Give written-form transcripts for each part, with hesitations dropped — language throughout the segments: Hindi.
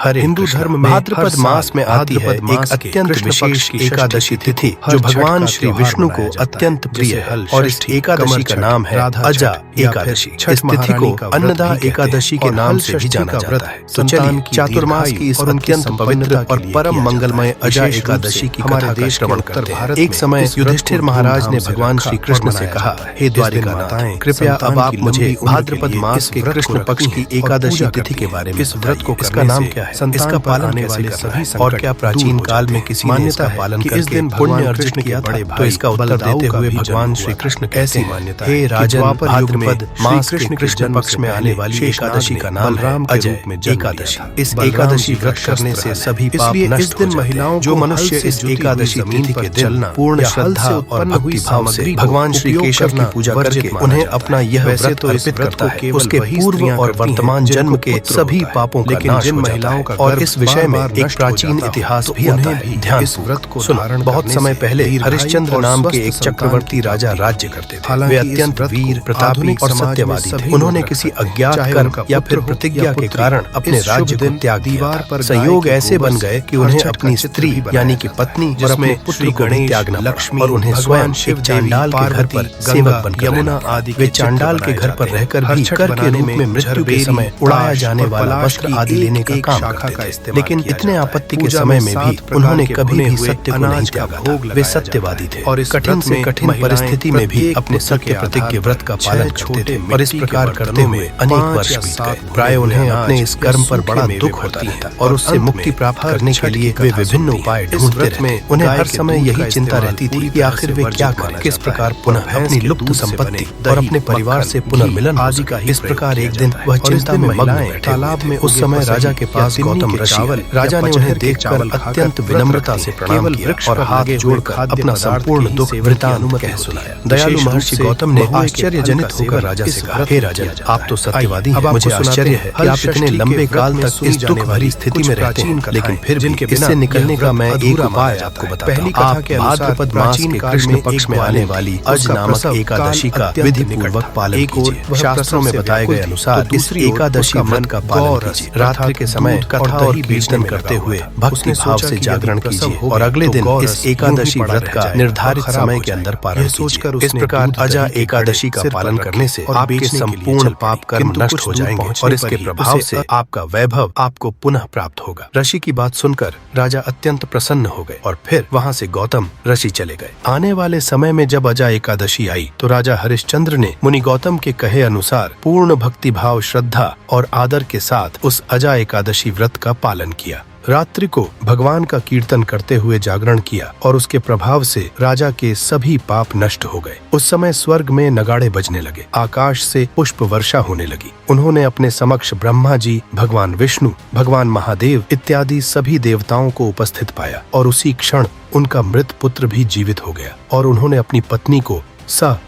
हिंदू धर्म में भाद्रपद मास में आती है एक अत्यंत विशेष एकादशी तिथि जो भगवान श्री विष्णु को अत्यंत प्रिय है और इस एकादशी का नाम है अजा एकादशी। इस तिथि को अन्नदा एकादशी के नाम से भी जाना जाता है। तो चलिए चातुर्मास की इस अत्यंत पवित्र और परम मंगलमय अजा एकादशी की कथा का श्रवण करते हैं। एक समय युधिष्ठिर महाराज ने भगवान श्री कृष्ण से कहा, हे द्वारिका माताएं, कृपया अब आप मुझे भाद्रपद मास के कृष्ण पक्ष की एकादशी तिथि के बारे में बताइए। इसका नाम क्या है, इसका पालन कैसे करना है और क्या प्राचीन काल में किसी मान्यता पालन करके इस दिन पुण्य अर्जित किया था? तो इसका उत्तर देते हुए भगवान श्री कृष्ण ऐसी मान्यता है, हे राजन, भाद्रपद मास के कृष्ण पक्ष में आने वाली एकादशी का नाम राम के रूप में एकादशी। इस एकादशी व्रत करने से सभी पाप नष्ट हो जाते हैं। जो मनुष्य इस एकादशी तिथि के दिन पूर्ण श्रद्धा और भक्ति भाव से भगवान श्री केशव की पूजा करके उन्हें अपना यह व्रत अर्पित करता है, उसके पूर्व और वर्तमान जन्म के सभी पापों का नाश हो जाता है। और इस विषय में एक प्राचीन इतिहास भी आता है। ध्यान से सुनो। बहुत समय पहले हरिश्चंद्र नाम के एक चक्रवर्ती राजा राज्य करते थे। वे अत्यंत वीर, प्रतापी और सत्यवादी थे। उन्होंने किसी अज्ञात कर्म या फिर प्रतिज्ञा के कारण अपने राज्य को त्याग दिया था। संयोग ऐसे बन गए कि उन्हें अपनी स्त्री यानी कि पत्नी और अपने पुत्र को भी त्यागना लक्ष्मी और उन्हें स्वयं शिव चांडाल के घर पर सेवक बनकर यमुना आदि वे चांडाल के घर पर रहकर भी कर के रूप में मृत्यु के समय उड़ाया जाने वाला वस्त्र आदि लेने का काम करते थे। लेकिन इतने आपत्ति के समय में भी उन्होंने कभी भी सत्य को नहीं त्यागा था। वे सत्यवादी थे और इस कठिन से कठिन परिस्थिति में भी अपने सत्य प्रतिज्ञा व्रत का पालन करते थे। और इस प्रकार करते हुए अनेक वर्ष बीत गए। प्राय उन्हें अपने इस कर्म पर बड़ा दुख होता रहता और उससे मुक्ति प्राप्त करने के लिए वे विभिन्न उपाय ढूंढते रहते। उन्हें हर समय यही चिंता रहती थी कि आखिर वे क्या करें, किस प्रकार पुनः अपनी लुप्त संपत्ति और अपने परिवार से पुनर्मिलन आदि का। इस प्रकार एक दिन वह चिंता में मग्न बैठे तालाब में उस समय राजा के पास गौतम ऋषि। राजा ने उन्हें देखकर अत्यंत विनम्रता से प्रणाम किया और हाथ जोड़कर अपना संपूर्ण दुख वृतांत कह सुनाया। दयालु महर्षि गौतम ने आश्चर्यजनित होकर राजा से कहा, हे राजन, आप तो सत्यवादी हैं। मुझे आश्चर्य है कि आप इतने लंबे काल तक इस दुख भरी स्थिति में रहते हैं, लेकिन फिर भी इससे निकलने का मैं एक उपाय आपको बताता हूँ। आप भाद्रपद मास के कृष्ण पक्ष में आने वाली अज नामक एकादशी का विधि पूर्वक पालन कीजिए। शास्त्रों में बताए गए अनुसार इस एकादशी व्रत का पालन कीजिए। रात्रि के समय कथा और कीर्तन करते हुए भक्ति भाव से जागरण कीजिए और अगले दिन इस एकादशी व्रत का निर्धारित समय के अंदर पालन कीजिए। इस प्रकार अजा एकादशी का पालन करने से आपके संपूर्ण पाप कर्म नष्ट हो जाएंगे और इसके प्रभाव से आपका वैभव आपको पुनः प्राप्त होगा। ऋषि की बात सुनकर राजा अत्यंत प्रसन्न हो गए और फिर वहाँ से गौतम ऋषि चले गए। आने वाले समय में जब अजा एकादशी आई तो राजा हरिश्चंद्र ने मुनि गौतम के कहे अनुसार पूर्ण भक्ति भाव, श्रद्धा और आदर के साथ उस अजा एकादशी व्रत का पालन किया। रात्रि को भगवान का कीर्तन करते हुए जागरण किया और उसके प्रभाव से राजा के सभी पाप नष्ट हो गए। उस समय स्वर्ग में नगाड़े बजने लगे, आकाश से पुष्प वर्षा होने लगी। उन्होंने अपने समक्ष ब्रह्मा जी, भगवान विष्णु, भगवान महादेव इत्यादि सभी देवताओं को उपस्थित पाया और उसी क्षण उनका मृत पुत्र भी जीवित हो गया और उन्होंने अपनी पत्नी को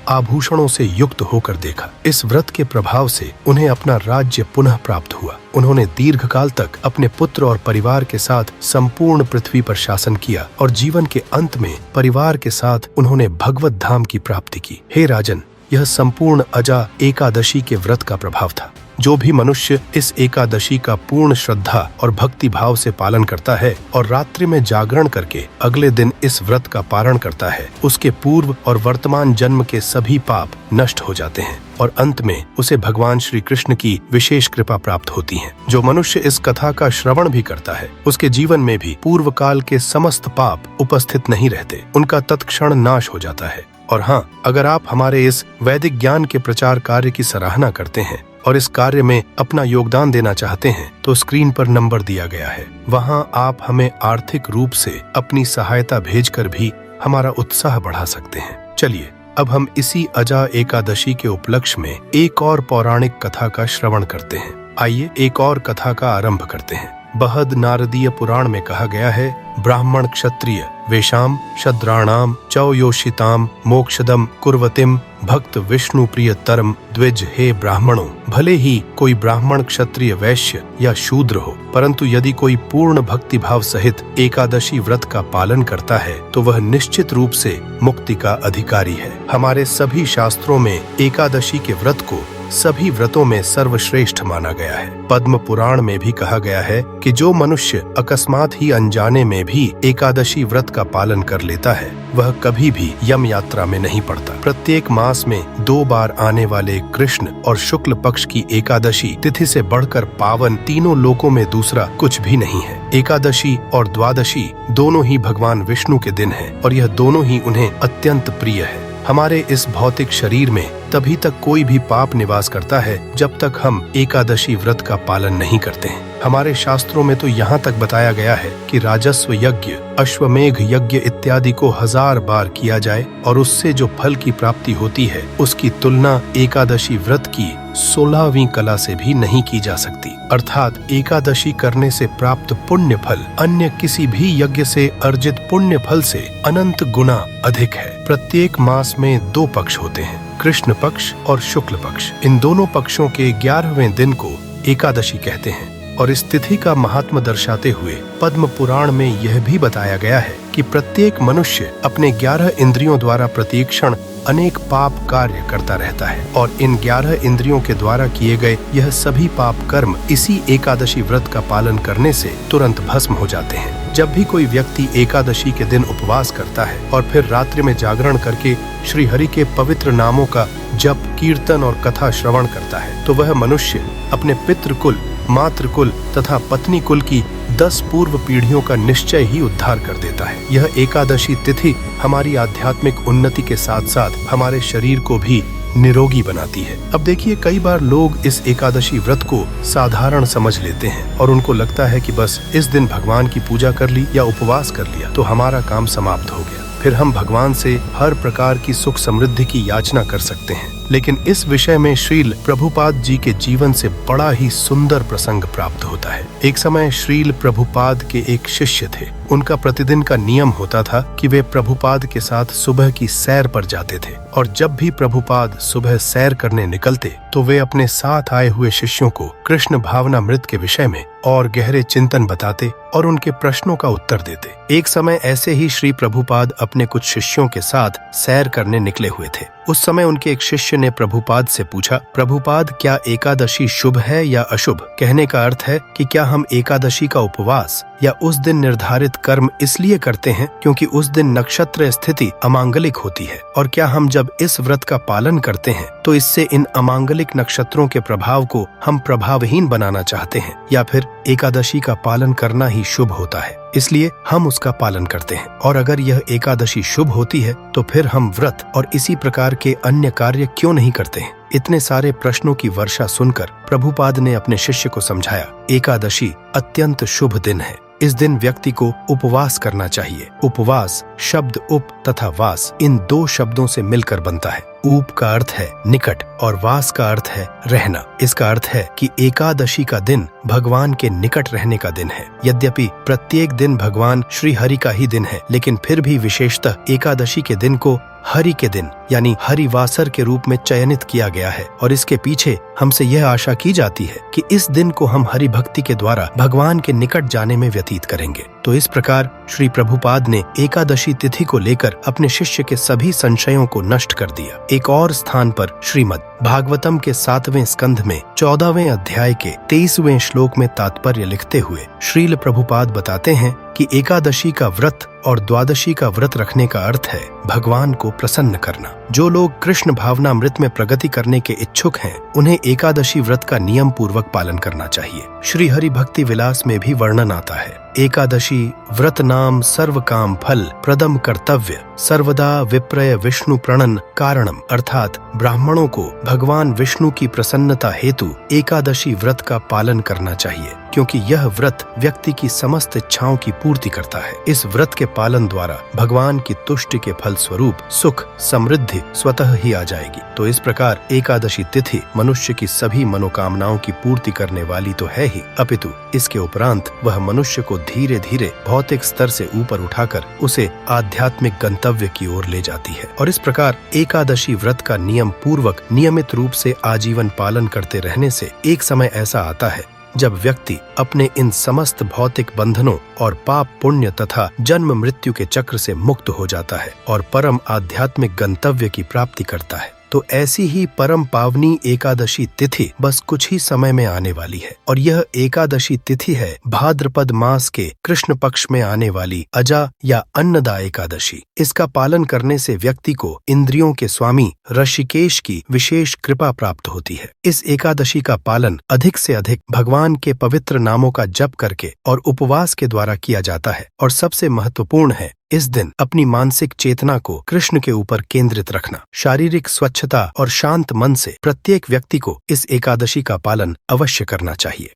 आभूषणों से युक्त होकर देखा। इस व्रत के प्रभाव से उन्हें अपना राज्य पुनः प्राप्त हुआ। उन्होंने दीर्घ काल तक अपने पुत्र और परिवार के साथ संपूर्ण पृथ्वी पर शासन किया और जीवन के अंत में परिवार के साथ उन्होंने भगवत धाम की प्राप्ति की। हे राजन, यह संपूर्ण अजा एकादशी के व्रत का प्रभाव था। जो भी मनुष्य इस एकादशी का पूर्ण श्रद्धा और भक्ति भाव से पालन करता है और रात्रि में जागरण करके अगले दिन इस व्रत का पारण करता है, उसके पूर्व और वर्तमान जन्म के सभी पाप नष्ट हो जाते हैं और अंत में उसे भगवान श्री कृष्ण की विशेष कृपा प्राप्त होती है। जो मनुष्य इस कथा का श्रवण भी करता है, उसके जीवन में भी पूर्व काल के समस्त पाप उपस्थित नहीं रहते, उनका तत्क्षण नाश हो जाता है। और हाँ, अगर आप हमारे इस वैदिक ज्ञान के प्रचार कार्य की सराहना करते हैं और इस कार्य में अपना योगदान देना चाहते हैं तो स्क्रीन पर नंबर दिया गया है, वहां आप हमें आर्थिक रूप से अपनी सहायता भेजकर भी हमारा उत्साह बढ़ा सकते हैं। चलिए अब हम इसी अजा एकादशी के उपलक्ष्य में एक और पौराणिक कथा का श्रवण करते हैं। आइए एक और कथा का आरंभ करते हैं। बहद नारदीय पुराण में कहा गया है, ब्राह्मण क्षत्रिय वेशाम शद्राणाम चौयोषिताम मोक्षदम कुर्वतिम भक्त विष्णु प्रिय तरम द्विज। हे ब्राह्मणों, भले ही कोई ब्राह्मण, क्षत्रिय, वैश्य या शूद्र हो, परंतु यदि कोई पूर्ण भक्ति भाव सहित एकादशी व्रत का पालन करता है तो वह निश्चित रूप से मुक्ति का अधिकारी है। हमारे सभी शास्त्रों में एकादशी के व्रत को सभी व्रतों में सर्वश्रेष्ठ माना गया है। पद्म पुराण में भी कहा गया है कि जो मनुष्य अकस्मात ही अनजाने में भी एकादशी व्रत का पालन कर लेता है वह कभी भी यम यात्रा में नहीं पड़ता। प्रत्येक मास में 2 बार आने वाले कृष्ण और शुक्ल पक्ष की एकादशी तिथि से बढ़कर पावन तीनों लोकों में दूसरा कुछ भी नहीं है। एकादशी और द्वादशी दोनों ही भगवान विष्णु के दिन हैं और यह दोनों ही उन्हें अत्यंत प्रिय है। हमारे इस भौतिक शरीर में तभी तक कोई भी पाप निवास करता है जब तक हम एकादशी व्रत का पालन नहीं करते हैं। हमारे शास्त्रों में तो यहाँ तक बताया गया है कि राजस्व यज्ञ, अश्वमेघ यज्ञ इत्यादि को 1000 बार किया जाए और उससे जो फल की प्राप्ति होती है उसकी तुलना एकादशी व्रत की 16वीं कला से भी नहीं की जा सकती। अर्थात एकादशी करने से प्राप्त पुण्य फल अन्य किसी भी यज्ञ से अर्जित पुण्य फल से अनंत गुना अधिक है। प्रत्येक मास में 2 पक्ष होते हैं, कृष्ण पक्ष और शुक्ल पक्ष। इन दोनों पक्षों के 11वें दिन को एकादशी कहते हैं और इस तिथि का महात्म दर्शाते हुए पद्म पुराण में यह भी बताया गया है कि प्रत्येक मनुष्य अपने 11 इंद्रियों द्वारा प्रत्येक्षण अनेक पाप कार्य करता रहता है और इन 11 इंद्रियों के द्वारा किए गए यह सभी पाप कर्म इसी एकादशी व्रत का पालन करने से तुरंत भस्म हो जाते हैं। जब भी कोई व्यक्ति एकादशी के दिन उपवास करता है और फिर रात्रि में जागरण करके श्री हरि के पवित्र नामों का जप, कीर्तन और कथा श्रवण करता है तो वह मनुष्य अपने पितृकुल, मातृकुल तथा पत्नी कुल की 10 पूर्व पीढ़ियों का निश्चय ही उद्धार कर देता है। यह एकादशी तिथि हमारी आध्यात्मिक उन्नति के साथ साथ हमारे शरीर को भी निरोगी बनाती है। अब देखिए, कई बार लोग इस एकादशी व्रत को साधारण समझ लेते हैं और उनको लगता है कि बस इस दिन भगवान की पूजा कर ली या उपवास कर लिया तो हमारा काम समाप्त हो गया, फिर हम भगवान से हर प्रकार की सुख समृद्धि की याचना कर सकते हैं। लेकिन इस विषय में श्रील प्रभुपाद जी के जीवन से बड़ा ही सुंदर प्रसंग प्राप्त होता है। एक समय श्रील प्रभुपाद के एक शिष्य थे। उनका प्रतिदिन का नियम होता था कि वे प्रभुपाद के साथ सुबह की सैर पर जाते थे और जब भी प्रभुपाद सुबह सैर करने निकलते तो वे अपने साथ आए हुए शिष्यों को कृष्ण भावनामृत के विषय में और गहरे चिंतन बताते और उनके प्रश्नों का उत्तर देते। एक समय ऐसे ही श्री प्रभुपाद अपने कुछ शिष्यों के साथ सैर करने निकले हुए थे। उस समय उनके एक शिष्य ने प्रभुपाद से पूछा, प्रभुपाद, क्या एकादशी शुभ है या अशुभ? कहने का अर्थ है कि क्या हम एकादशी का उपवास या उस दिन निर्धारित कर्म इसलिए करते हैं क्योंकि उस दिन नक्षत्र स्थिति अमांगलिक होती है, और क्या हम जब इस व्रत का पालन करते हैं तो इससे इन अमांगलिक नक्षत्रों के प्रभाव को हम प्रभावहीन बनाना चाहते हैं, या फिर एकादशी का पालन करना ही शुभ होता है इसलिए हम उसका पालन करते हैं? और अगर यह एकादशी शुभ होती है तो फिर हम व्रत और इसी प्रकार के अन्य कार्य क्यों नहीं करते हैं? इतने सारे प्रश्नों की वर्षा सुनकर प्रभुपाद ने अपने शिष्य को समझाया, एकादशी अत्यंत शुभ दिन है। इस दिन व्यक्ति को उपवास करना चाहिए। उपवास शब्द उप तथा वास इन 2 शब्दों से मिलकर बनता है। उप का अर्थ है निकट और वास का अर्थ है रहना। इसका अर्थ है कि एकादशी का दिन भगवान के निकट रहने का दिन है। यद्यपि प्रत्येक दिन भगवान श्री हरि का ही दिन है, लेकिन फिर भी विशेषतः एकादशी के दिन को हरि के दिन यानी हरिवासर के रूप में चयनित किया गया है और इसके पीछे हमसे यह आशा की जाती है कि इस दिन को हम हरि भक्ति के द्वारा भगवान के निकट जाने में व्यतीत करेंगे। तो इस प्रकार श्री प्रभुपाद ने एकादशी तिथि को लेकर अपने शिष्य के सभी संशयों को नष्ट कर दिया। एक और स्थान पर श्रीमद् भागवतम के 7वें स्कंध में 14वें अध्याय के 23वें श्लोक में तात्पर्य लिखते हुए श्रील प्रभुपाद बताते हैं कि एकादशी का व्रत और द्वादशी का व्रत रखने का अर्थ है भगवान को प्रसन्न करना। जो लोग कृष्ण भावनामृत में प्रगति करने के इच्छुक हैं, उन्हें एकादशी व्रत का नियम पूर्वक पालन करना चाहिए। श्री हरि भक्ति विलास में भी वर्णन आता है, एकादशी व्रत नाम सर्व काम फल प्रदम कर्तव्य सर्वदा विप्रय विष्णु प्रणन कारणम, अर्थात ब्राह्मणों को भगवान विष्णु की प्रसन्नता हेतु एकादशी व्रत का पालन करना चाहिए, क्योंकि यह व्रत व्यक्ति की समस्त इच्छाओं की पूर्ति करता है। इस व्रत के पालन द्वारा भगवान की तुष्टि के फल स्वरूप सुख समृद्धि स्वतः ही आ जाएगी। तो इस प्रकार एकादशी तिथि मनुष्य की सभी मनोकामनाओं की पूर्ति करने वाली तो है ही, अपितु इसके उपरांत वह मनुष्य को धीरे धीरे भौतिक स्तर से ऊपर उठाकर उसे आध्यात्मिक गंतव्य की ओर ले जाती है। और इस प्रकार एकादशी व्रत का नियम पूर्वक नियमित रूप से आजीवन पालन करते रहने से एक समय ऐसा आता है जब व्यक्ति अपने इन समस्त भौतिक बंधनों और पाप पुण्य तथा जन्म मृत्यु के चक्र से मुक्त हो जाता है और परम आध्यात्मिक गंतव्य की प्राप्ति करता है। तो ऐसी ही परम पावनी एकादशी तिथि बस कुछ ही समय में आने वाली है। और यह एकादशी तिथि है भाद्रपद मास के कृष्ण पक्ष में आने वाली अजा या अन्नदा एकादशी। इसका पालन करने से व्यक्ति को इंद्रियों के स्वामी ऋषिकेश की विशेष कृपा प्राप्त होती है। इस एकादशी का पालन अधिक से अधिक भगवान के पवित्र नामों का जप करके और उपवास के द्वारा किया जाता है। और सबसे महत्वपूर्ण है इस दिन अपनी मानसिक चेतना को कृष्ण के ऊपर केंद्रित रखना। शारीरिक स्वच्छता और शांत मन से प्रत्येक व्यक्ति को इस एकादशी का पालन अवश्य करना चाहिए।